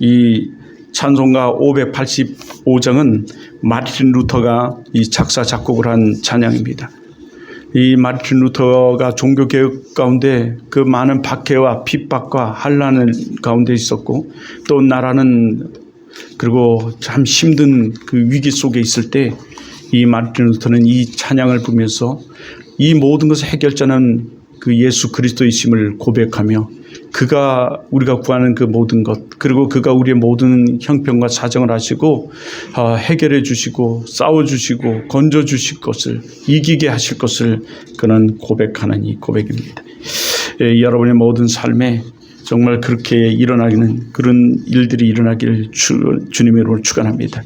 이 찬송가 585장은 마르틴 루터가 이 작사 작곡을 한 찬양입니다. 이 마르틴 루터가 종교개혁 가운데 그 많은 박해와 핍박과 환난 가운데 있었고, 또 나라는 그리고 참 힘든 그 위기 속에 있을 때 이 마르틴 루터는 이 찬양을 부르면서 이 모든 것의 해결자는 그 예수 그리스도이심을 고백하며, 그가 우리가 구하는 그 모든 것, 그리고 그가 우리의 모든 형편과 사정을 하시고 해결해 주시고 싸워 주시고 건져 주실 것을, 이기게 하실 것을 그는 고백하는 이 고백입니다. 여러분의 모든 삶에 정말 그렇게 일어나는 그런 일들이 일어나기를 주님의 이름으로 축원합니다.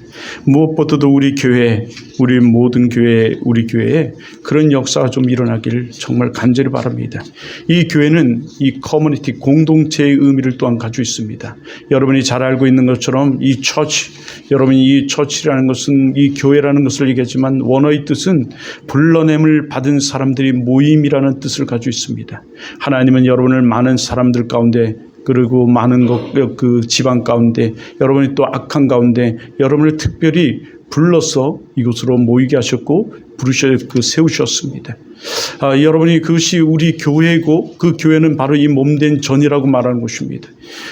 무엇보다도 우리 교회, 우리 모든 교회, 우리 교회에 그런 역사가 좀 일어나기를 정말 간절히 바랍니다. 이 교회는 이 커뮤니티, 공동체의 의미를 또한 가지고 있습니다. 여러분이 잘 알고 있는 것처럼 이 처치, 여러분이 이 처치라는 것은, 이 교회라는 것을 얘기하지만 원어의 뜻은 불러냄을 받은 사람들이 모임이라는 뜻을 가지고 있습니다. 하나님은 여러분을 많은 사람들 가운데, 그리고 많은 그 지방 가운데, 여러분이 또 악한 가운데 여러분을 특별히 불러서 이곳으로 모이게 하셨고 세우셨습니다. 여러분이 그것이 우리 교회이고, 그 교회는 바로 이 몸된 전이라고 말하는 것입니다.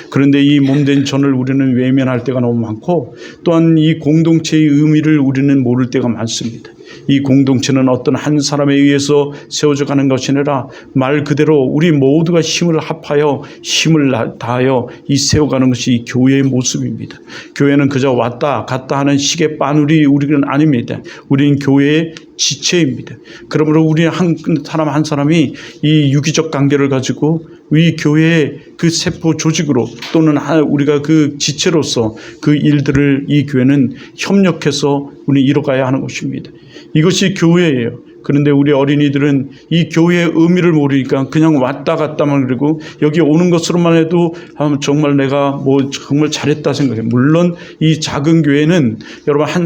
그런데 이 몸된 전을 우리는 외면할 때가 너무 많고, 또한 이 공동체의 의미를 우리는 모를 때가 많습니다. 이 공동체는 어떤 한 사람에 의해서 세워져 가는 것이 아니라 말 그대로 우리 모두가 힘을 합하여 힘을 다하여 이 세워가는 것이 이 교회의 모습입니다. 교회는 그저 왔다 갔다 하는 시계 바늘이 우리는 아닙니다. 우리는 교회의 지체입니다. 그러므로 우리 한 사람 한 사람이 이 유기적 관계를 가지고 이 교회의 그 세포 조직으로, 또는 우리가 그 지체로서 그 일들을 이 교회는 협력해서 우리 이뤄가야 하는 것입니다. 이것이 교회예요. 그런데 우리 어린이들은 이 교회의 의미를 모르니까 그냥 왔다 갔다만, 그리고 여기 오는 것으로만 해도 정말 내가 정말 잘했다 생각해요. 물론 이 작은 교회는 여러분 한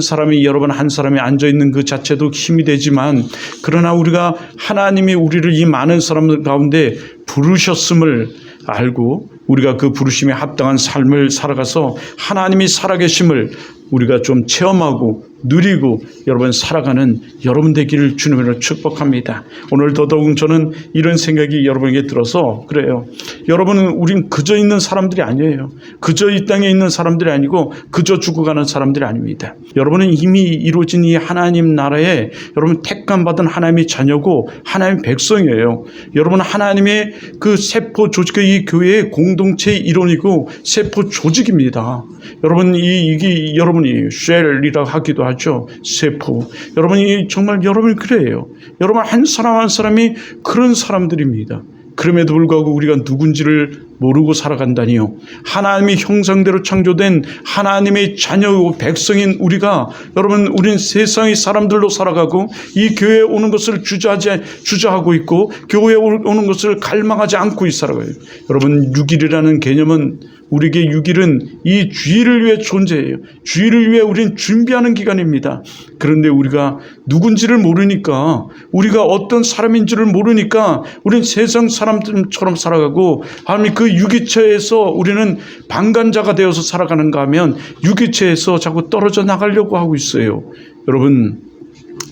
사람이 앉아 있는 그 자체도 힘이 되지만, 그러나 우리가 하나님이 우리를 이 많은 사람들 가운데 부르셨음을 알고 우리가 그 부르심에 합당한 삶을 살아가서 하나님이 살아계심을 우리가 좀 체험하고 누리고 여러분 살아가는 여러분 되기를 주님으로 축복합니다. 오늘 더더욱 저는 이런 생각이 여러분에게 들어서 그래요. 여러분은, 우린 그저 있는 사람들이 아니에요. 그저 이 땅에 있는 사람들이 아니고 그저 죽어가는 사람들이 아닙니다. 여러분은 이미 이루어진 이 하나님 나라에 여러분 택감 받은 하나님의 자녀고 하나님의 백성이에요. 여러분은 하나님의 그 세포 조직, 이 교회의 공동체의 일원이고 세포 조직입니다. 여러분 이게 여러분이 쉘이라고 하기도 하죠. 세포. 여러분이 정말 여러분이 그래요. 여러분 한 사람 한 사람이 그런 사람들입니다. 그럼에도 불구하고 우리가 누군지를 모르고 살아간다니요. 하나님의 형상대로 창조된 하나님의 자녀이고 백성인 우리가, 여러분 우리는 세상의 사람들로 살아가고 이 교회에 오는 것을 주저하고 있고 교회에 오는 것을 갈망하지 않고 살아가요. 여러분 6일이라는 개념은, 우리에게 6일은 이 주일을 위해 존재해요. 주일을 위해 우리는 준비하는 기간입니다. 그런데 우리가 누군지를 모르니까, 우리가 어떤 사람인지를 모르니까 우리는 세상 사람들처럼 살아가고, 하나님 그 유기체에서 우리는 방관자가 되어서 살아가는가 하면 유기체에서 자꾸 떨어져 나가려고 하고 있어요. 여러분,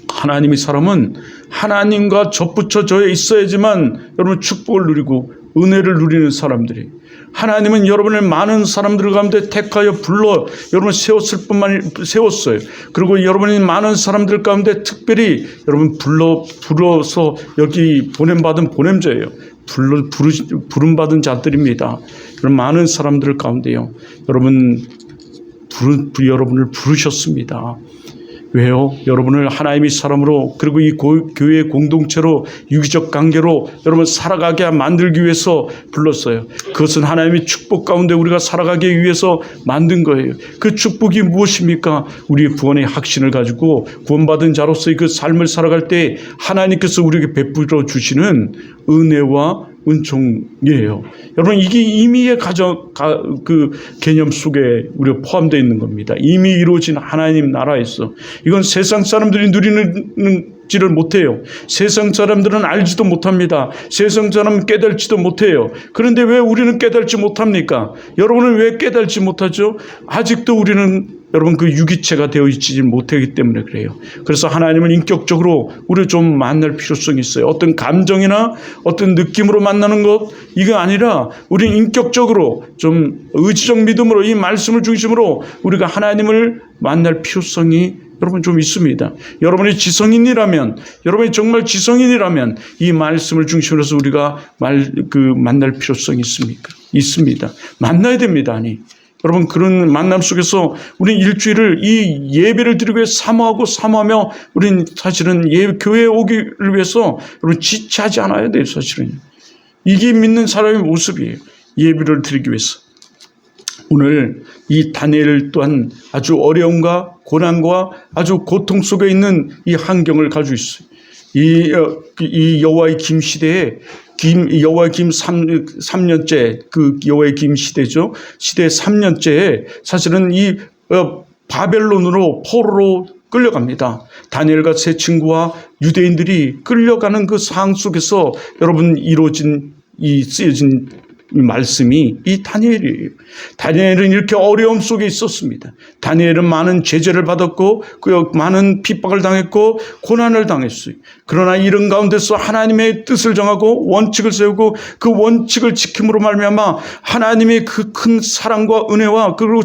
하나님의 사람은 하나님과 접붙여져 있어야지만 여러분 축복을 누리고 은혜를 누리는 사람들이, 하나님은 여러분을 많은 사람들 가운데 택하여 불러 여러분 세웠어요. 그리고 여러분이 많은 사람들 가운데 특별히 여러분 불러서 여기 보냄받은 보냄자예요. 부름받은 자들입니다. 여러분 많은 사람들 가운데요, 여러분을 부르셨습니다. 왜요? 여러분을 하나님의 사람으로, 그리고 이 교회의 공동체로 유기적 관계로 여러분 살아가게 만들기 위해서 불렀어요. 그것은 하나님의 축복 가운데 우리가 살아가기 위해서 만든 거예요. 그 축복이 무엇입니까? 우리의 구원의 확신을 가지고 구원받은 자로서의 그 삶을 살아갈 때 하나님께서 우리에게 베풀어 주시는 은혜와 은총이에요. 여러분 이게 이미의 그 개념 속에 우리가 포함되어 있는 겁니다. 이미 이루어진 하나님 나라에서, 이건 세상 사람들이 누리는 지를 못해요. 세상 사람들은 알지도 못합니다. 세상 사람은 깨달지도 못해요. 그런데 왜 우리는 깨달지 못합니까? 여러분은 왜 깨달지 못하죠? 아직도 우리는 여러분 그 유기체가 되어 있지 못하기 때문에 그래요. 그래서 하나님을 인격적으로 우리 좀 만날 필요성이 있어요. 어떤 감정이나 어떤 느낌으로 만나는 것 이거 아니라 우리는 인격적으로 좀 의지적 믿음으로 이 말씀을 중심으로 우리가 하나님을 만날 필요성이 여러분 좀 있습니다. 여러분이 지성인이라면, 여러분이 정말 지성인이라면 이 말씀을 중심으로 해서 우리가 만날 필요성이 있습니다. 만나야 됩니다. 아니. 여러분 그런 만남 속에서 우리는 일주일을 이 예배를 드리기 위해 사모하며 우리는 사실은 교회에 오기를 위해서 여러분 지체하지 않아야 돼요. 사실은 이게 믿는 사람의 모습이에요. 예배를 드리기 위해서. 오늘 이 다니엘 또한 아주 어려움과 고난과 아주 고통 속에 있는 이 환경을 가지고 있어요. 이 여호와의 김 시대에 여호와의 김 3년째 그 여호와의 김 시대죠. 시대 3년째에 사실은 이 바벨론으로 포로로 끌려갑니다. 다니엘과 세 친구와 유대인들이 끌려가는 그 상황 속에서 여러분 쓰여진 이 말씀이 이 다니엘이에요. 다니엘은 이렇게 어려움 속에 있었습니다. 다니엘은 많은 제재를 받았고 많은 핍박을 당했고 고난을 당했어요. 그러나 이런 가운데서 하나님의 뜻을 정하고 원칙을 세우고 그 원칙을 지킴으로 말미암아 하나님의 그 큰 사랑과 은혜와 그리고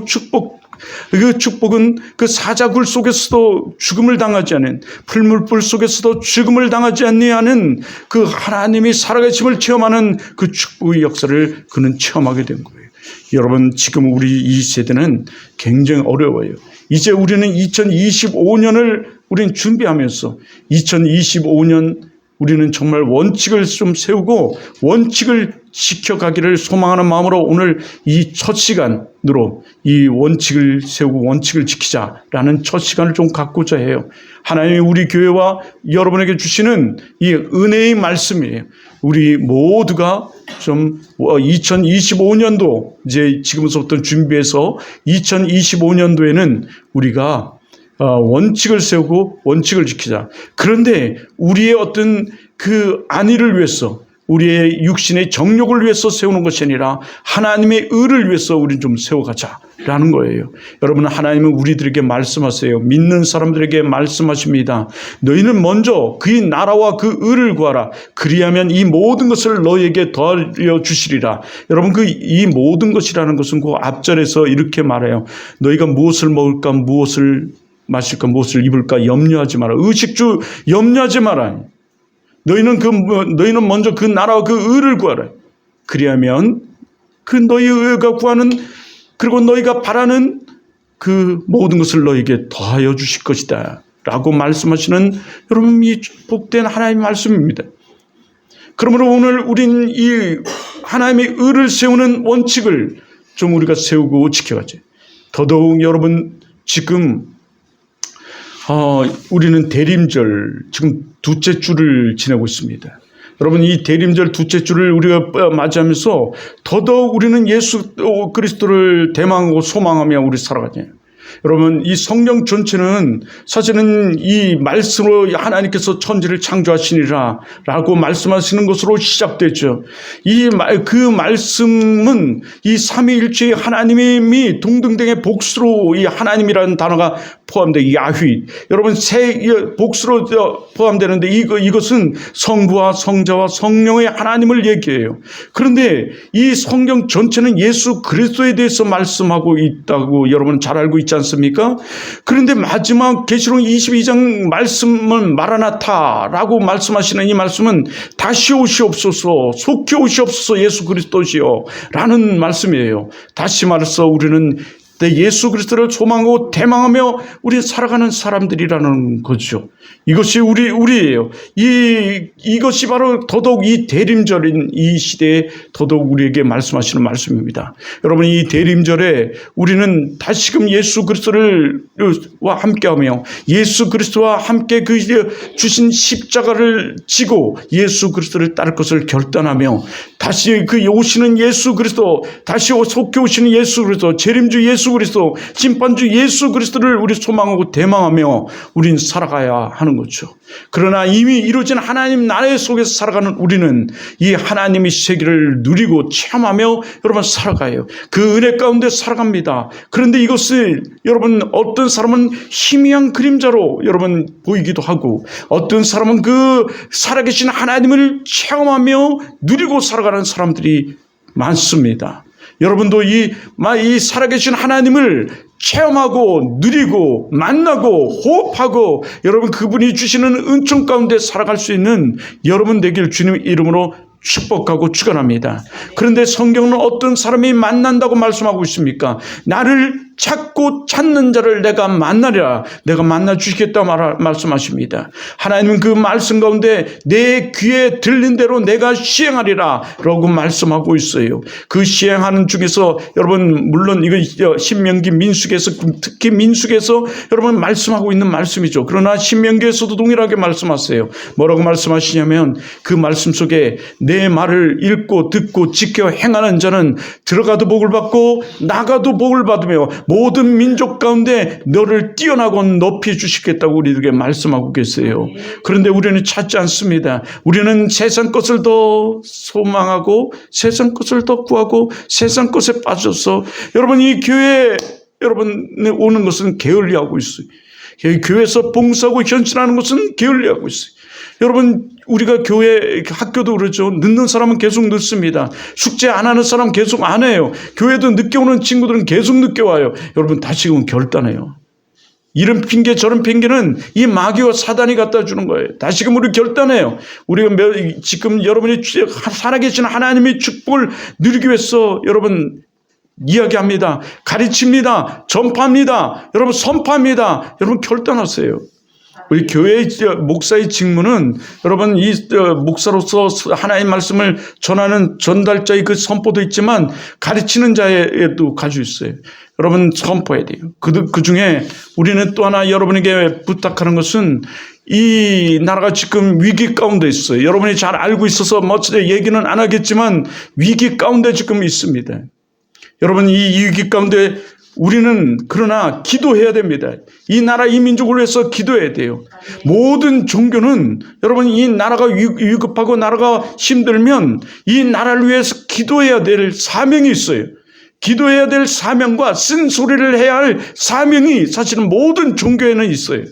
그 축복은 그 사자굴 속에서도 죽음을 당하지 않은 풀물불 속에서도 죽음을 당하지 아니하는 그 하나님이 살아계심을 체험하는 그 축복의 역사를 그는 체험하게 된 거예요. 여러분 지금 우리 이 세대는 굉장히 어려워요. 이제 우리는 2025년을 우리는 준비하면서 2025년 우리는 정말 원칙을 좀 세우고 원칙을 지켜가기를 소망하는 마음으로 오늘 이 첫 시간으로 이 원칙을 세우고 원칙을 지키자라는 첫 시간을 좀 갖고자 해요. 하나님이 우리 교회와 여러분에게 주시는 이 은혜의 말씀이에요. 우리 모두가 좀 2025년도 이제 지금부터 준비해서 2025년도에는 우리가 원칙을 세우고 원칙을 지키자. 그런데 우리의 어떤 그 안위를 위해서 우리의 육신의 정욕을 위해서 세우는 것이 아니라 하나님의 의를 위해서 우리 좀 세워가자라는 거예요. 여러분 하나님은 우리들에게 말씀하세요. 믿는 사람들에게 말씀하십니다. 너희는 먼저 그의 나라와 그 의를 구하라. 그리하면 이 모든 것을 너희에게 더하여 주시리라. 여러분 이 모든 것이라는 것은 그 앞절에서 이렇게 말해요. 너희가 무엇을 먹을까 무엇을 마실까 무엇을 입을까 염려하지 마라. 의식주 염려하지 마라. 너희는 먼저 그 나라와 그 의를 구하라. 그리하면 그 너희의 의가 구하는 그리고 너희가 바라는 그 모든 것을 너희에게 더하여 주실 것이다 라고 말씀하시는 여러분 이 복된 하나님의 말씀입니다. 그러므로 오늘 우린 이 하나님의 의를 세우는 원칙을 좀 우리가 세우고 지켜가죠. 더더욱 여러분 지금 우리는 대림절 지금 둘째 주를 지내고 있습니다. 여러분 이 대림절 둘째 주를 우리가 맞이하면서 더더욱 우리는 예수 그리스도를 대망하고 소망하며 우리 살아가죠. 여러분 이 성경 전체는 사실은 이 말씀으로 하나님께서 천지를 창조하시니라 라고 말씀하시는 것으로 시작되죠. 그 말씀은 이 삼위일체의 하나님이 동등등의 복수로 이 하나님이라는 단어가 포함되어 야휘 여러분 세 복수로 포함되는데 이것은 성부와 성자와 성령의 하나님을 얘기해요. 그런데 이 성경 전체는 예수 그리스도에 대해서 말씀하고 있다고 여러분 잘 알고 있지 않습니까? 그런데 마지막 계시록 22장 말씀은 마라나타라고 말씀하시는 이 말씀은 다시 오시옵소서 속히 오시옵소서 예수 그리스도시여 라는 말씀이에요. 다시 말해서 우리는 예수 그리스도를 소망하고 대망하며 우리 살아가는 사람들이라는 거죠. 이것이 우리예요. 이것이 바로 더더욱 이 대림절인 이 시대에 더더욱 우리에게 말씀하시는 말씀입니다. 여러분 이 대림절에 우리는 다시금 예수 그리스도와 함께하며 예수 그리스도와 함께 그 주신 십자가를 지고 예수 그리스도를 따를 것을 결단하며 다시 그 오시는 예수 그리스도 다시 속히 오시는 예수 그리스도 재림주 예수 예수 그리스도, 심판주 예수 그리스도를 우리 소망하고 대망하며 우리는 살아가야 하는 거죠. 그러나 이미 이루어진 하나님 나라의 속에서 살아가는 우리는 이 하나님의 세계를 누리고 체험하며 여러분 살아가요. 그 은혜 가운데 살아갑니다. 그런데 이것을 여러분 어떤 사람은 희미한 그림자로 여러분 보이기도 하고, 어떤 사람은 그 살아계신 하나님을 체험하며 누리고 살아가는 사람들이 많습니다. 여러분도 이 살아계신 하나님을 체험하고 누리고 만나고 호흡하고 여러분 그분이 주시는 은총 가운데 살아갈 수 있는 여러분 되길 주님 이름으로 축복하고 축원합니다. 그런데 성경은 어떤 사람이 만난다고 말씀하고 있습니까? 나를 찾고 찾는 자를 내가 만나리라, 내가 만나 주시겠다 말씀하십니다. 하나님은 그 말씀 가운데 내 귀에 들린 대로 내가 시행하리라 라고 말씀하고 있어요. 그 시행하는 중에서 여러분 물론 이거 신명기 민수기에서, 특히 민수기에서 여러분 말씀하고 있는 말씀이죠. 그러나 신명기에서도 동일하게 말씀하세요. 뭐라고 말씀하시냐면 그 말씀 속에 내 말을 읽고 듣고 지켜 행하는 자는 들어가도 복을 받고 나가도 복을 받으며 모든 민족 가운데 너를 뛰어나고 높이 주시겠다고 우리에게 말씀하고 계세요. 그런데 우리는 찾지 않습니다. 우리는 세상 것을 더 소망하고 세상 것을 더 구하고 세상 것에 빠져서 여러분 이 교회에 여러분에 오는 것은 게을리하고 있어요. 교회에서 봉사하고 헌신하는 것은 게을리하고 있어요. 여러분 우리가 교회 학교도 그렇죠. 늦는 사람은 계속 늦습니다. 숙제 안 하는 사람 계속 안 해요. 교회도 늦게 오는 친구들은 계속 늦게 와요. 여러분 다시금 결단해요. 이런 핑계 저런 핑계는 이 마귀와 사단이 갖다 주는 거예요. 다시금 우리 결단해요. 우리가 지금 여러분이 살아계신 하나님의 축복을 누리기 위해서 여러분 이야기합니다. 가르칩니다. 전파합니다. 여러분 선포합니다. 여러분 결단하세요. 우리 교회의 목사의 직무는 여러분 이 목사로서 하나님의 말씀을 전하는 전달자의 그 선포도 있지만 가르치는 자에도 가지고 있어요. 여러분 선포해야 돼요. 그 중에 우리는 또 하나 여러분에게 부탁하는 것은 이 나라가 지금 위기 가운데 있어요. 여러분이 잘 알고 있어서 얘기는 안 하겠지만 위기 가운데 지금 있습니다. 여러분 이 위기 가운데 우리는 그러나 기도해야 됩니다. 이 나라 이 민족을 위해서 기도해야 돼요. 모든 종교는 여러분 이 나라가 위급하고 나라가 힘들면 이 나라를 위해서 기도해야 될 사명이 있어요. 기도해야 될 사명과 쓴소리를 해야 할 사명이 사실은 모든 종교에는 있어요.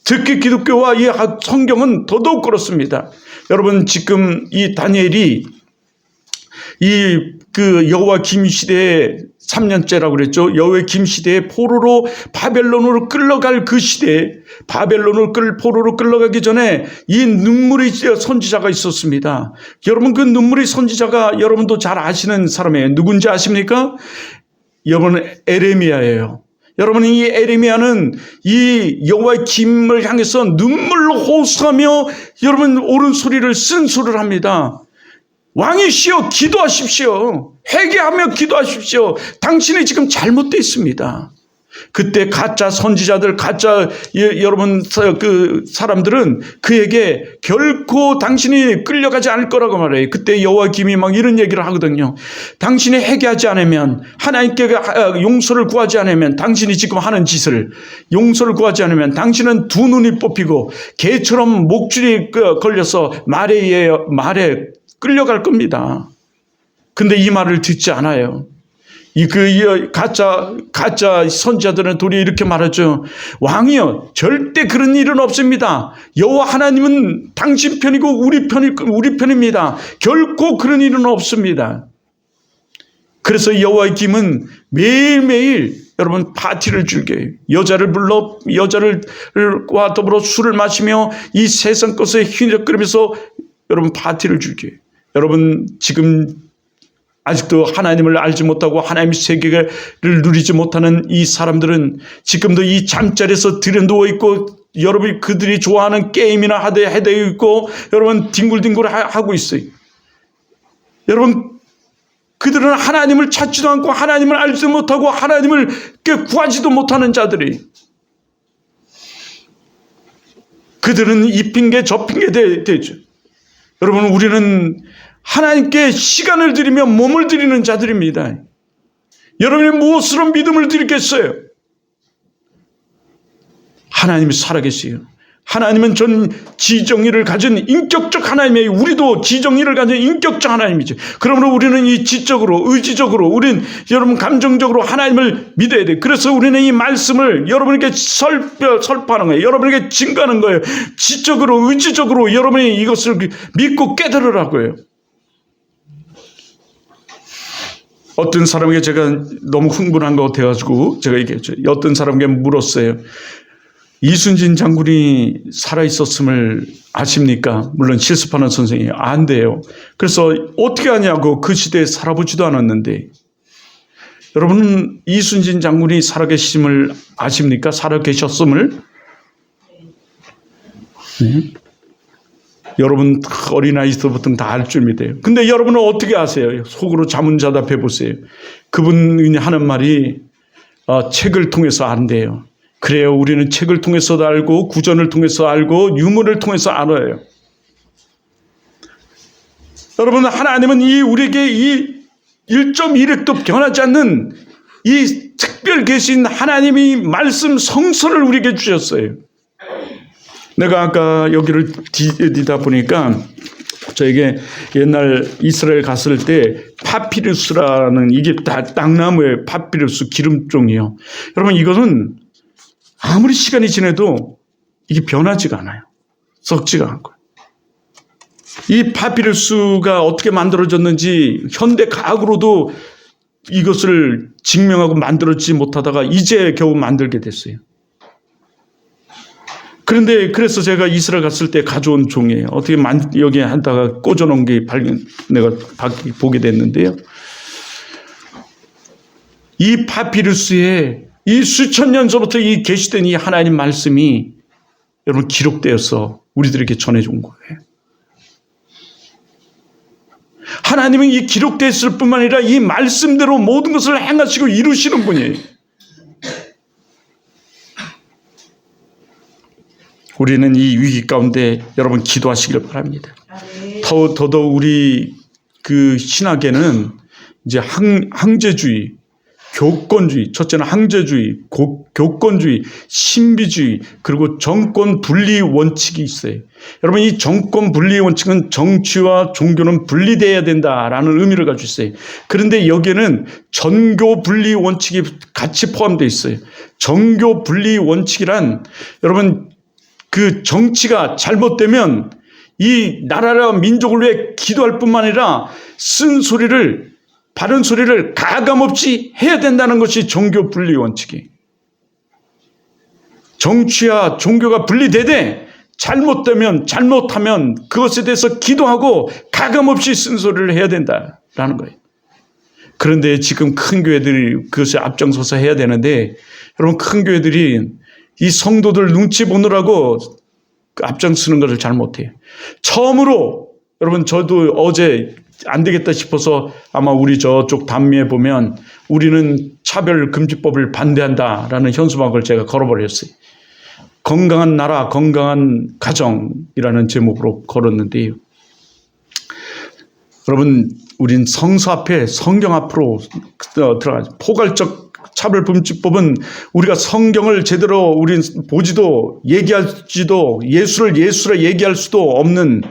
특히 기독교와 이 성경은 더더욱 그렇습니다. 여러분 지금 이 다니엘이 그 여호와 김 시대에 3년째라고 그랬죠. 여호와 김 시대에 포로로 바벨론으로 끌려갈 그 시대에 포로로 끌려가기 전에 이 눈물의 선지자가 있었습니다. 여러분 그 눈물의 선지자가 여러분도 잘 아시는 사람이에요. 누군지 아십니까? 여러분 에레미야예요. 여러분 이 에레미야는 이 여호와의 김을 향해서 눈물로 호소하며 여러분 옳은 소리를 쓴소리를 합니다. 왕이시여 기도하십시오. 회개하며 기도하십시오. 당신이 지금 잘못되어 있습니다. 그때 가짜 선지자들, 가짜 여러분 그 사람들은 그에게 결코 당신이 끌려가지 않을 거라고 말해요. 그때 여호와 김이 막 이런 얘기를 하거든요. 당신이 회개하지 않으면, 하나님께 용서를 구하지 않으면, 당신이 지금 하는 짓을 용서를 구하지 않으면 당신은 두 눈이 뽑히고 개처럼 목줄이 걸려서 말에 끌려갈 겁니다. 근데 이 말을 듣지 않아요. 가짜 선지자들은 도리어 이렇게 말하죠. 왕이여, 절대 그런 일은 없습니다. 여호와 하나님은 당신 편이고 우리 편입니다. 결코 그런 일은 없습니다. 그래서 여호와의 김은 매일매일 여러분 파티를 즐겨요. 여자를 불러 여자들과 더불어 술을 마시며 이 세상 것에 휘적거리면서 여러분 파티를 즐겨요. 여러분 지금 아직도 하나님을 알지 못하고 하나님의 세계를 누리지 못하는 이 사람들은 지금도 이 잠자리에서 들여누워 있고 여러분이 그들이 좋아하는 게임이나 하되 있고 여러분 뒹굴뒹굴 하고 있어요. 여러분 그들은 하나님을 찾지도 않고 하나님을 알지 못하고 하나님을 구하지도 못하는 자들이, 그들은 이 핑계 저 핑계 되죠. 여러분 우리는 하나님께 시간을 드리며 몸을 드리는 자들입니다. 여러분이 무엇으로 믿음을 드리겠어요? 하나님이 살아계세요. 하나님은 전 지정의를 가진 인격적 하나님이에요. 우리도 지정의를 가진 인격적 하나님이죠. 그러므로 우리는 이 지적으로, 의지적으로, 우린 여러분 감정적으로 하나님을 믿어야 돼요. 그래서 우리는 이 말씀을 여러분에게 설파하는 거예요. 여러분에게 증거하는 거예요. 지적으로, 의지적으로 여러분이 이것을 믿고 깨달으라고요. 어떤 사람에게 제가 너무 흥분한 것 같아가지고 제가 얘기했죠. 어떤 사람에게 물었어요. 이순신 장군이 살아있었음을 아십니까? 물론 실습하는 선생님이 안 돼요. 그래서 어떻게 하냐고, 그 시대에 살아보지도 않았는데. 여러분은 이순신 장군이 살아계심을 아십니까? 살아계셨음을? 네? 여러분 어린아이부터 다 알 줄 믿어요. 근데 여러분은 어떻게 아세요? 속으로 자문자답해 보세요. 그분이 하는 말이 책을 통해서 안돼요. 그래요. 우리는 책을 통해서도 알고 구전을 통해서 알고 유물을 통해서 알아요. 여러분, 하나님은 우리에게 이 1.1핵도 변하지 않는 이 특별 계신 하나님이 말씀 성서를 우리에게 주셨어요. 내가 아까 여기를 디다 보니까 저에게 옛날 이스라엘 갔을 때 파피루스라는, 이게 다 땅나무의 파피루스 기름종이요. 여러분, 이거는 아무리 시간이 지나도 이게 변하지가 않아요. 썩지가 않고. 이 파피루스가 어떻게 만들어졌는지 현대 과학으로도 이것을 증명하고 만들어지지 못하다가 이제 겨우 만들게 됐어요. 그런데 그래서 제가 이스라엘 갔을 때 가져온 종이에요. 어떻게 여기에 한다가 꽂아놓은 게 내가 보게 됐는데요. 이 파피루스에 이 수천 년 전부터 이 계시된 이 하나님 말씀이 여러분 기록되어서 우리들에게 전해준 거예요. 하나님은 이 기록되었을 뿐만 아니라 이 말씀대로 모든 것을 행하시고 이루시는 분이에요. 우리는 이 위기 가운데 여러분 기도하시길 바랍니다. 더더욱 우리 그 신학에는 이제 항제주의, 교권주의, 첫째는 항제주의, 교권주의, 신비주의, 그리고 정권 분리 원칙이 있어요. 여러분, 이 정권 분리 원칙은 정치와 종교는 분리되어야 된다라는 의미를 가지고 있어요. 그런데 여기에는 전교 분리 원칙이 같이 포함되어 있어요. 정교 분리 원칙이란, 여러분, 그 정치가 잘못되면 이 나라와 민족을 위해 기도할 뿐만 아니라 바른 소리를 가감없이 해야 된다는 것이 종교 분리 원칙이에요. 정치와 종교가 분리되되 잘못하면 그것에 대해서 기도하고 가감없이 쓴소리를 해야 된다라는 거예요. 그런데 지금 큰 교회들이 그것에 앞장서서 해야 되는데, 여러분, 큰 교회들이 이 성도들 눈치 보느라고 앞장서는 것을 잘 못해요. 처음으로, 여러분, 저도 어제 안 되겠다 싶어서 아마 우리 저쪽 단미에 보면 우리는 차별금지법을 반대한다라는 현수막을 제가 걸어버렸어요. 건강한 나라, 건강한 가정이라는 제목으로 걸었는데요. 여러분, 우린 성서 앞에, 성경 앞으로 들어가죠. 포괄적 차별금지법은 우리가 성경을 제대로 우린 보지도 얘기할지도 예수를 얘기할 수도 없는,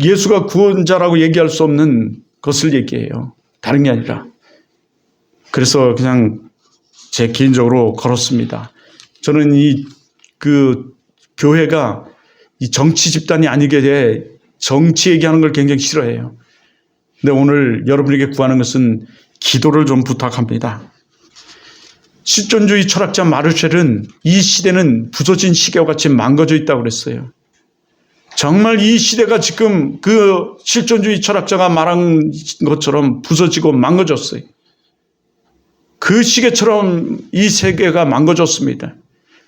예수가 구원자라고 얘기할 수 없는 것을 얘기해요. 다른 게 아니라. 그래서 그냥 제 개인적으로 걸었습니다. 저는 교회가 이 정치 집단이 아니게 돼 정치 얘기하는 걸 굉장히 싫어해요. 근데 오늘 여러분에게 구하는 것은 기도를 좀 부탁합니다. 실존주의 철학자 마르셀은 이 시대는 부서진 시계와 같이 망가져 있다고 그랬어요. 정말 이 시대가 지금 그 실존주의 철학자가 말한 것처럼 부서지고 망가졌어요. 그 시계처럼 이 세계가 망가졌습니다.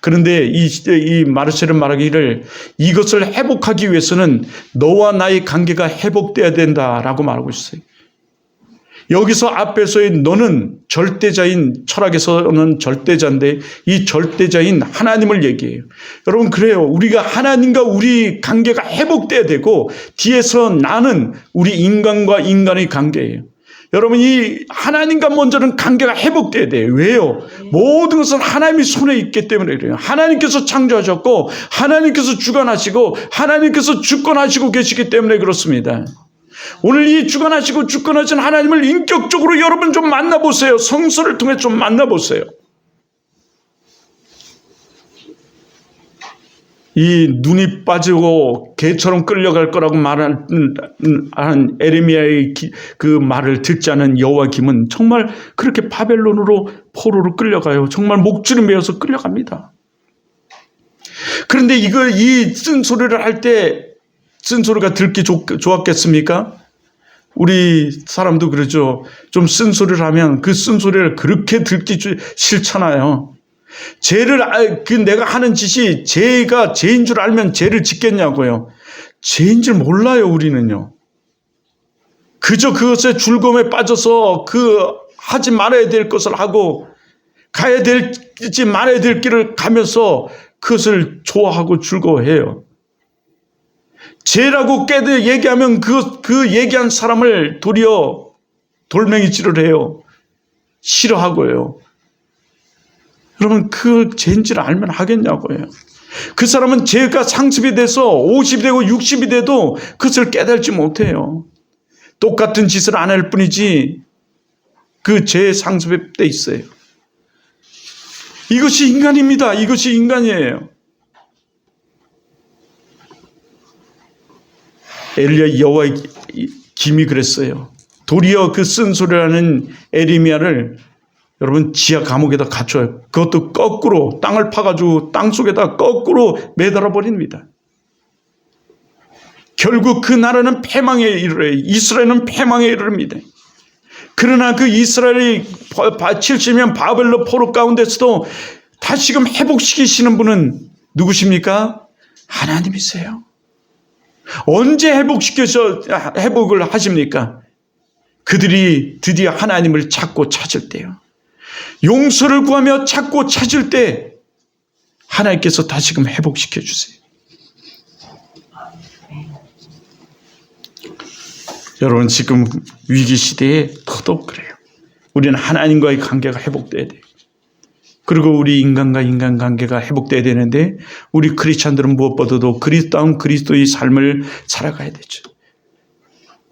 그런데 이 마르셀은 말하기를 이것을 회복하기 위해서는 너와 나의 관계가 회복돼야 된다라고 말하고 있어요. 여기서 앞에서의 너는 절대자인, 철학에서는 절대자인데 이 절대자인 하나님을 얘기해요. 여러분, 그래요. 우리가 하나님과 우리 관계가 회복돼야 되고, 뒤에서 나는 우리 인간과 인간의 관계예요. 여러분, 이 하나님과 먼저는 관계가 회복돼야 돼요. 왜요? 모든 것은 하나님이 손에 있기 때문에 그래요. 하나님께서 창조하셨고 하나님께서 주관하시고 하나님께서 주권하시고 계시기 때문에 그렇습니다. 오늘 이 주관하시고 주권하신 하나님을 인격적으로 여러분 좀 만나보세요. 성서를 통해 좀 만나보세요. 이 눈이 빠지고 개처럼 끌려갈 거라고 말한 에레미야의 그 말을 듣지 않은 여호와김은 정말 그렇게 바벨론으로 포로로 끌려가요. 정말 목줄이 매어서 끌려갑니다. 그런데 이 쓴소리를 할 때 쓴소리가 듣기 좋았겠습니까? 우리 사람도 그러죠. 좀 쓴소리를 하면 그 쓴소리를 그렇게 듣기 싫잖아요. 내가 하는 짓이 죄가 죄인 줄 알면 죄를 짓겠냐고요. 죄인 줄 몰라요, 우리는요. 그저 그것에 즐거움에 빠져서 하지 말아야 될 것을 하고 가야 될지 말아야 될 길을 가면서 그것을 좋아하고 즐거워해요. 죄라고 얘기하면 그 얘기한 사람을 도리어 돌멩이질을 해요. 싫어하고요. 여러분, 그 죄인 줄 알면 하겠냐고요. 그 사람은 죄가 상습이 돼서 50이 되고 60이 돼도 그것을 깨달지 못해요. 똑같은 짓을 안 할 뿐이지 그 죄의 상습에 돼 있어요. 이것이 인간입니다. 이것이 인간이에요. 엘리야 여호와의 김이 그랬어요. 도리어 그 쓴소리라는 에레미야를 여러분 지하 감옥에다 갇혀요. 그것도 거꾸로 땅을 파가지고 땅 속에다 거꾸로 매달아 버립니다. 결국 그 나라는 패망에 이르러요. 이스라엘은 패망에 이릅니다. 그러나 그 이스라엘이 70년 바벨론 포로 가운데서도 다시금 회복시키시는 분은 누구십니까? 하나님이세요. 언제 회복을 하십니까? 그들이 드디어 하나님을 찾고 찾을 때요. 용서를 구하며 찾고 찾을 때 하나님께서 다시금 회복시켜 주세요. 여러분, 지금 위기 시대에 더더욱 그래요. 우리는 하나님과의 관계가 회복돼야 돼요. 그리고 우리 인간과 인간 관계가 회복돼야 되는데 우리 크리스찬들은 무엇보다도 그리스도다운 그리스도의 삶을 살아가야 되죠.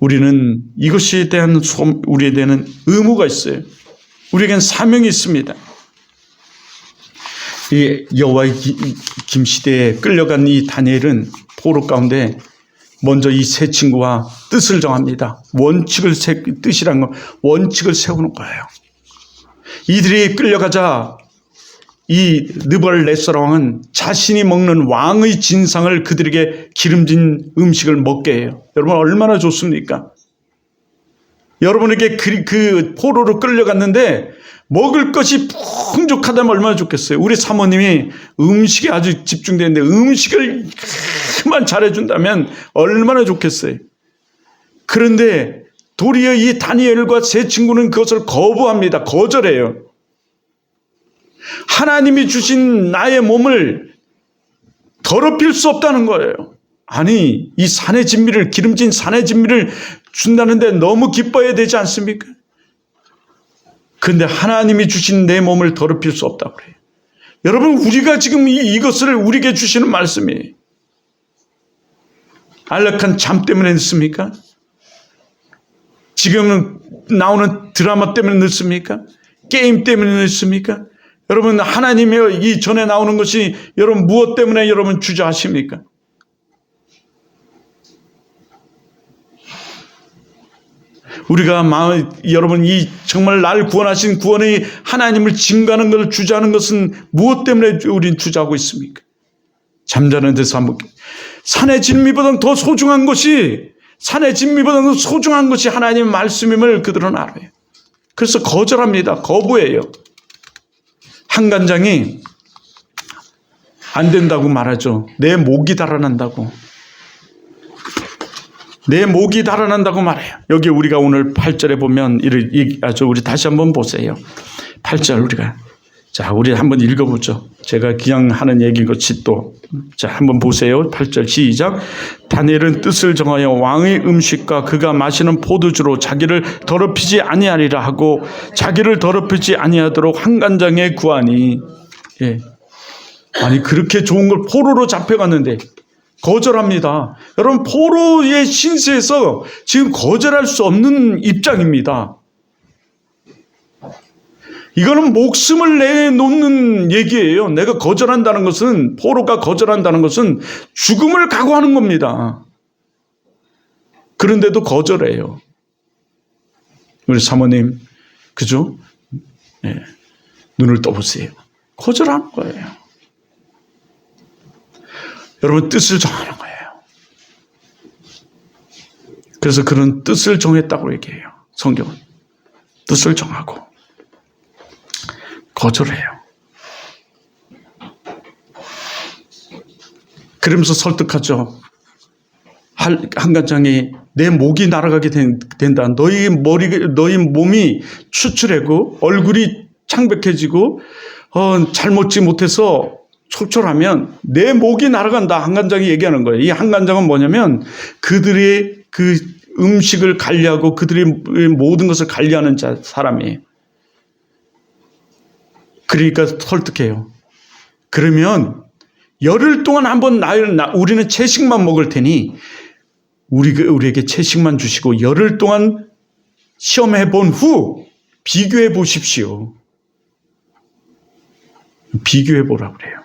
우리는 이것에 대한 우리에 대한 의무가 있어요. 우리에겐 사명이 있습니다. 이 여호와의 김시대에 끌려간 이 다니엘은 포로 가운데 먼저 이 세 친구와 뜻을 정합니다. 뜻이란 건 원칙을 세우는 거예요. 이들이 끌려가자 이 느부갓네살 왕은 자신이 먹는 왕의 진상을 그들에게 기름진 음식을 먹게 해요. 여러분, 얼마나 좋습니까? 여러분에게 그 포로로 끌려갔는데 먹을 것이 풍족하다면 얼마나 좋겠어요. 우리 사모님이 음식에 아주 집중되는데 음식을 그만 잘해준다면 얼마나 좋겠어요. 그런데 도리어 이 다니엘과 세 친구는 그것을 거부합니다. 거절해요. 하나님이 주신 나의 몸을 더럽힐 수 없다는 거예요. 아니, 이 산의 진미를, 기름진 산의 진미를 준다는데 너무 기뻐해야 되지 않습니까? 그런데 하나님이 주신 내 몸을 더럽힐 수 없다고 그래요. 여러분, 우리가 지금 이것을 우리에게 주시는 말씀이에요. 안락한 잠 때문에 늦습니까? 지금 나오는 드라마 때문에 늦습니까? 게임 때문에 늦습니까? 여러분, 하나님이 이 전에 나오는 것이 여러분 무엇 때문에 여러분 주저하십니까? 우리가 여러분 이 정말 날 구원하신 구원의 하나님을 증거하는 것을 주저하는 것은 무엇 때문에 우리는 주저하고 있습니까? 잠자는 데서 한번 산의 진미보다 더 소중한 것이 하나님의 말씀임을 그들은 알아요. 그래서 거절합니다. 거부해요. 한 간장이 안 된다고 말하죠. 내 목이 달아난다고. 내 목이 달아난다고 말해요. 여기 우리가 오늘 8절에 보면 우리 다시 한번 보세요. 8절 우리가 자, 우리 한번 읽어보죠. 제가 그냥 하는 얘기인 것이 또. 자, 한번 보세요. 8절 시작. 다니엘은 뜻을 정하여 왕의 음식과 그가 마시는 포도주로 자기를 더럽히지 아니하리라 하고 자기를 더럽히지 아니하도록 한간장에 구하니. 예. 아니, 그렇게 좋은 걸 포로로 잡혀갔는데 거절합니다. 여러분, 포로의 신세에서 지금 거절할 수 없는 입장입니다. 이거는 목숨을 내놓는 얘기예요. 내가 거절한다는 것은, 포로가 거절한다는 것은 죽음을 각오하는 겁니다. 그런데도 거절해요. 우리 사모님, 그죠? 네. 눈을 떠보세요. 거절하는 거예요. 여러분, 뜻을 정하는 거예요. 그래서 그런 뜻을 정했다고 얘기해요. 성경은. 뜻을 정하고 거절해요. 그러면서 설득하죠. 한간장이 내 목이 날아가게 된다. 너희 몸이 추출하고 얼굴이 창백해지고 잘 먹지 못해서 초촐하면 내 목이 날아간다. 한간장이 얘기하는 거예요. 이 한간장은 뭐냐면 그들의 그 음식을 관리하고 그들의 모든 것을 관리하는 사람이에요. 그러니까 설득해요. 그러면 열흘 동안 한번 우리는 채식만 먹을 테니 우리에게 채식만 주시고 열흘 동안 시험해 본 후 비교해 보십시오. 비교해 보라고 그래요.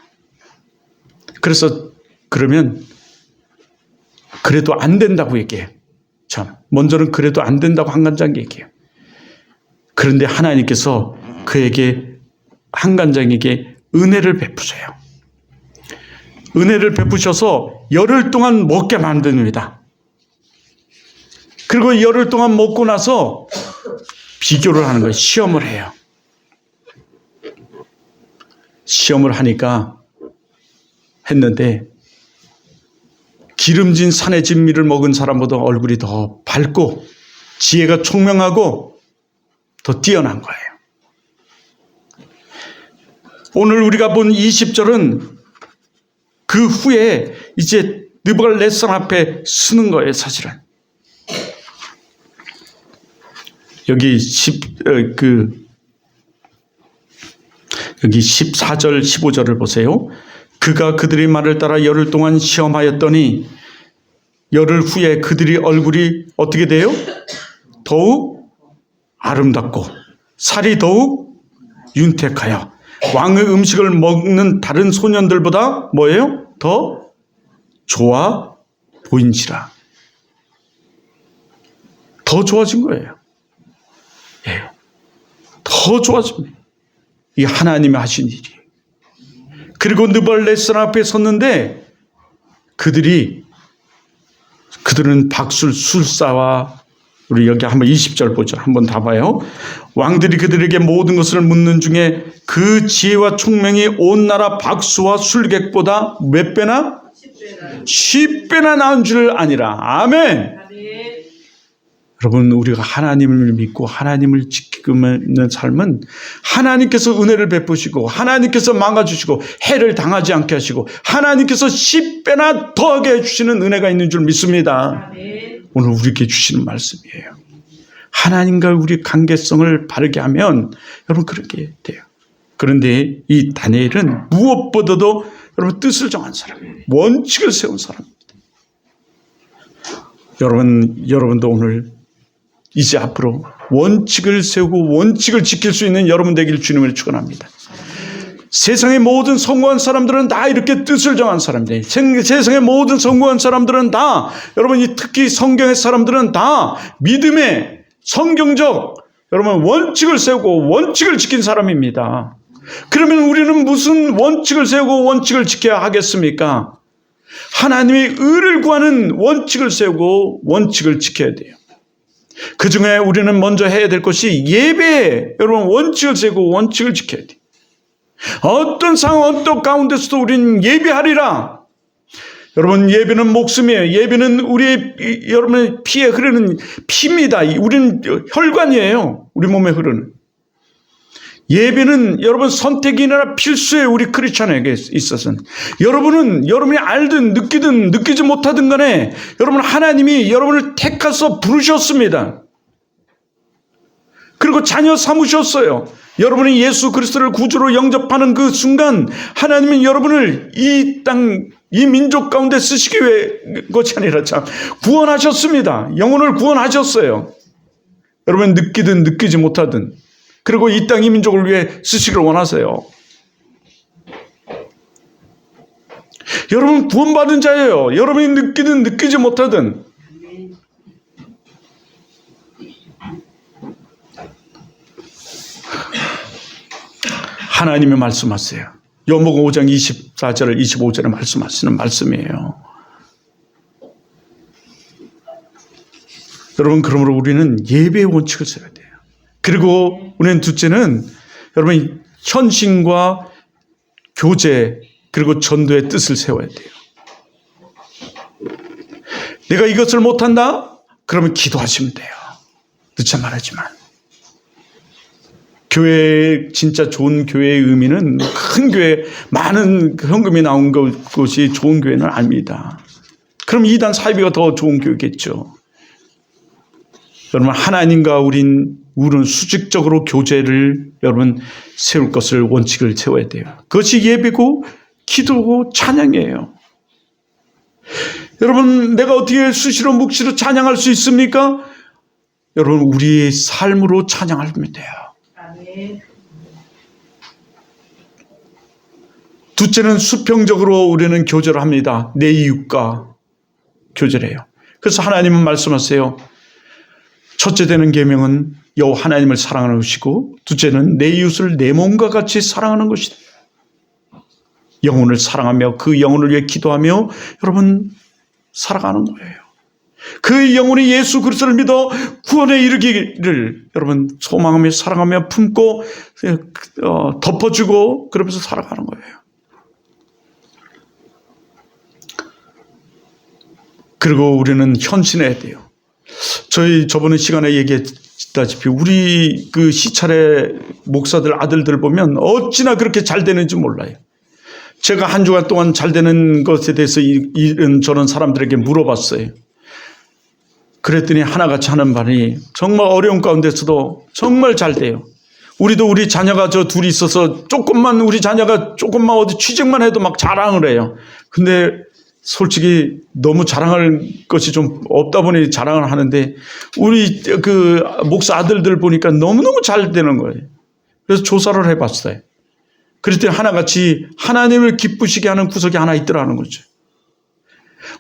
그래서 그러면 그래도 안 된다고 얘기해요. 참, 먼저는 그래도 안 된다고 한간장 얘기해요. 그런데 하나님께서 그에게 한간장에게 은혜를 베푸세요. 은혜를 베푸셔서 열흘 동안 먹게 만듭니다. 그리고 열흘 동안 먹고 나서 비교를 하는 거예요. 시험을 해요. 시험을 하니까 했는데 기름진 산의 진미를 먹은 사람보다 얼굴이 더 밝고 지혜가 총명하고 더 뛰어난 거예요. 오늘 우리가 본 20절은 그 후에 이제 느부갓네살 앞에 서는 거예요, 사실은. 여기 14절, 15절을 보세요. 그가 그들의 말을 따라 열흘 동안 시험하였더니 열흘 후에 그들의 얼굴이 어떻게 돼요? 더욱 아름답고 살이 더욱 윤택하여 왕의 음식을 먹는 다른 소년들보다 뭐예요? 더 좋아 보인지라. 더 좋아진 거예요. 예. 더 좋아집니다. 이 하나님이 하신 일이. 그리고 느부갓네살 앞에 섰는데 그들은 술사와 우리 여기 한번 20절 보죠. 한번 다 봐요. 왕들이 그들에게 모든 것을 묻는 중에 그 지혜와 총명이 온 나라 박수와 술객보다 몇 배나? 10배나 나은 줄 아니라. 아멘. 여러분, 우리가 하나님을 믿고 하나님을 지키는 삶은 하나님께서 은혜를 베푸시고 하나님께서 막아주시고 해를 당하지 않게 하시고 하나님께서 10배나 더하게 해주시는 은혜가 있는 줄 믿습니다. 오늘 우리에게 주시는 말씀이에요. 하나님과 우리 관계성을 바르게 하면 여러분 그렇게 돼요. 그런데 이 다니엘은 무엇보다도 여러분 뜻을 정한 사람이에요. 원칙을 세운 사람입니다. 여러분도 오늘 이제 앞으로 원칙을 세우고 원칙을 지킬 수 있는 여러분 되기를 주님을 축원합니다. 세상의 모든 성공한 사람들은 다 이렇게 뜻을 정한 사람들이에요. 세상의 모든 성공한 사람들은 다, 여러분 특히 성경의 사람들은 다 믿음의 성경적 여러분 원칙을 세우고 원칙을 지킨 사람입니다. 그러면 우리는 무슨 원칙을 세우고 원칙을 지켜야 하겠습니까? 하나님의 의를 구하는 원칙을 세우고 원칙을 지켜야 돼요. 그 중에 우리는 먼저 해야 될 것이 예배에 여러분 원칙을 세우고 원칙을 지켜야 돼요. 어떤 상황, 어떤 가운데서도 우리는 예배하리라. 여러분, 예배는 목숨이에요. 예배는 여러분의 피에 흐르는 피입니다. 우리는 혈관이에요. 우리 몸에 흐르는. 예배는 여러분 선택이 아니라 필수예요. 우리 크리스찬에게 있어서는. 여러분은 여러분이 알든 느끼든 느끼지 못하든 간에 여러분 하나님이 여러분을 택하서 부르셨습니다. 그리고 자녀 삼으셨어요. 여러분이 예수 그리스도를 구주로 영접하는 그 순간 하나님은 여러분을 이 땅, 이 민족 가운데 쓰시기 위해 것이 아니라 참 구원하셨습니다. 영혼을 구원하셨어요. 여러분 느끼든 느끼지 못하든. 그리고 이 땅, 이 민족을 위해 쓰시기를 원하세요. 여러분 구원받은 자예요. 여러분이 느끼든 느끼지 못하든. 하나님이 말씀하세요. 요한복음 5장 24절 25절에 말씀하시는 말씀이에요. 여러분 그러므로 우리는 예배의 원칙을 세워야 돼요. 그리고 우리는 둘째는 여러분 헌신과 교제 그리고 전도의 뜻을 세워야 돼요. 내가 이것을 못한다? 그러면 기도하시면 돼요. 늦지 말하지만. 교회, 진짜 좋은 교회의 의미는 큰 교회, 많은 현금이 나온 것이 좋은 교회는 아닙니다. 그럼 이단 사이비가 더 좋은 교회겠죠. 여러분, 하나님과 우리는 수직적으로 교제를 여러분 세울 것을 원칙을 세워야 돼요. 그것이 예배고, 기도고, 찬양이에요. 여러분, 내가 어떻게 수시로 묵시로 찬양할 수 있습니까? 여러분, 우리의 삶으로 찬양하면 돼요. 둘째는 수평적으로 우리는 교제를 합니다. 내 이웃과 교제를 해요. 그래서 하나님은 말씀하세요. 첫째 되는 계명은 여호와 하나님을 사랑하는 것이고 둘째는 내 이웃을 내 몸과 같이 사랑하는 것이다. 영혼을 사랑하며 그 영혼을 위해 기도하며 여러분 살아가는 거예요. 그 영혼이 예수 그리스도를 믿어 구원에 이르기를 여러분 소망하며 사랑하며 품고 덮어주고 그러면서 살아가는 거예요. 그리고 우리는 헌신해야 돼요. 저희 저번에 시간에 얘기했다시피 우리 그 시찰의 목사들 아들들 보면 어찌나 그렇게 잘 되는지 몰라요. 제가 한 주간 동안 잘 되는 것에 대해서 이런 저런 사람들에게 물어봤어요. 그랬더니 하나같이 하는 말이 정말 어려운 가운데서도 정말 잘 돼요. 우리도 우리 자녀가 저 둘이 있어서 우리 자녀가 조금만 어디 취직만 해도 막 자랑을 해요. 근데 솔직히 너무 자랑할 것이 좀 없다 보니 자랑을 하는데 우리 그 목사 아들들 보니까 너무너무 잘 되는 거예요. 그래서 조사를 해봤어요. 그랬더니 하나같이 하나님을 기쁘시게 하는 구석이 하나 있더라는 거죠.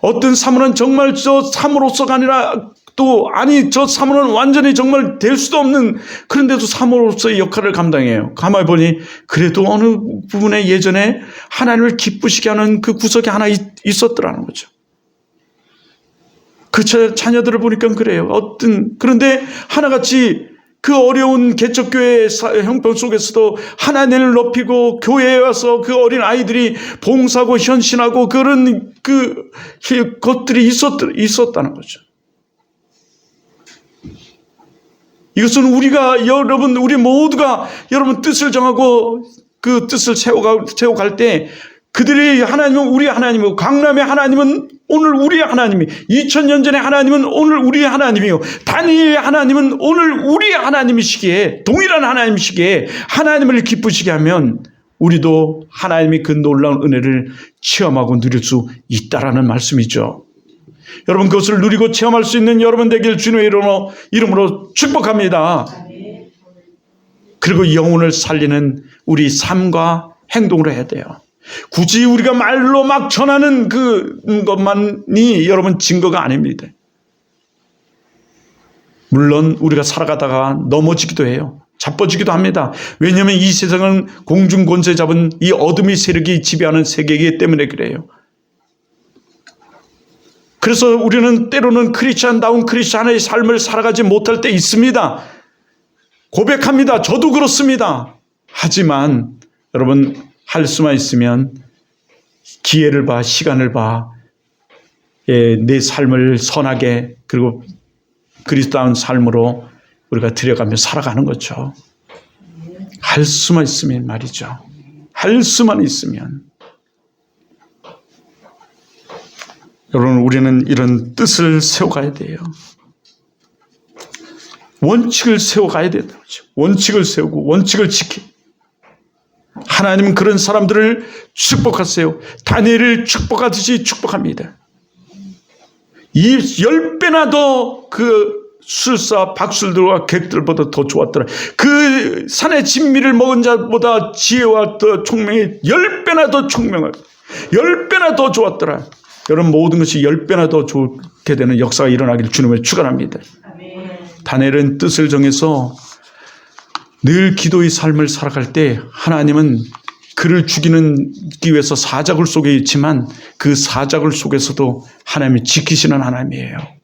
어떤 사모는 정말 저 사모로서가 아니라 저 사모는 완전히 정말 될 수도 없는 그런데도 사모로서의 역할을 감당해요. 가만히 보니 그래도 어느 부분에 예전에 하나님을 기쁘시게 하는 그 구석이 하나 있었더라는 거죠. 그 자녀들을 보니까 그래요. 그런데 하나같이 그 어려운 개척교회의 형편 속에서도 하나님을 높이고 교회에 와서 그 어린 아이들이 봉사하고 헌신하고 그런 것들이 있었다는 거죠. 이것은 우리 모두가 여러분 뜻을 정하고 그 뜻을 세워갈 때 그들이 하나님은 우리 하나님이고 강남의 하나님은 오늘 우리의 하나님이 2000년 전의 하나님은 오늘 우리의 하나님이요 다니엘의 하나님은 오늘 우리의 하나님이시기에 동일한 하나님이시기에 하나님을 기쁘시게 하면 우리도 하나님이 그 놀라운 은혜를 체험하고 누릴 수 있다라는 말씀이죠. 여러분 그것을 누리고 체험할 수 있는 여러분 되길 주님의 이름으로 축복합니다. 그리고 영혼을 살리는 우리 삶과 행동을 해야 돼요. 굳이 우리가 말로 막 전하는 그것만이 여러분 증거가 아닙니다. 물론 우리가 살아가다가 넘어지기도 해요. 자빠지기도 합니다. 왜냐하면 이 세상은 공중 권세 잡은 이 어둠의 세력이 지배하는 세계이기 때문에 그래요. 그래서 우리는 때로는 크리스찬다운 크리스찬의 삶을 살아가지 못할 때 있습니다. 고백합니다. 저도 그렇습니다. 하지만 여러분 할 수만 있으면 기회를 봐, 시간을 봐, 내 삶을 선하게 그리고 그리스도다운 삶으로 우리가 들여가며 살아가는 거죠. 할 수만 있으면 말이죠. 할 수만 있으면. 여러분, 우리는 이런 뜻을 세워가야 돼요. 원칙을 세워가야 된다. 원칙을 세우고 원칙을 지키. 하나님은 그런 사람들을 축복하세요. 다니엘을 축복하듯이 축복합니다. 이 10배나 더 그 술사 박술들과 객들보다 더 좋았더라. 그 산의 진미를 먹은 자보다 지혜와 더 총명이 10배나 더 총명하고 10배나 더 좋았더라. 여러분, 모든 것이 10배나 더 좋게 되는 역사가 일어나기를 주님을 축원합니다. 다니엘은 뜻을 정해서 늘 기도의 삶을 살아갈 때 하나님은 그를 죽이기 위해서 사자굴 속에 있지만 그 사자굴 속에서도 하나님이 지키시는 하나님이에요.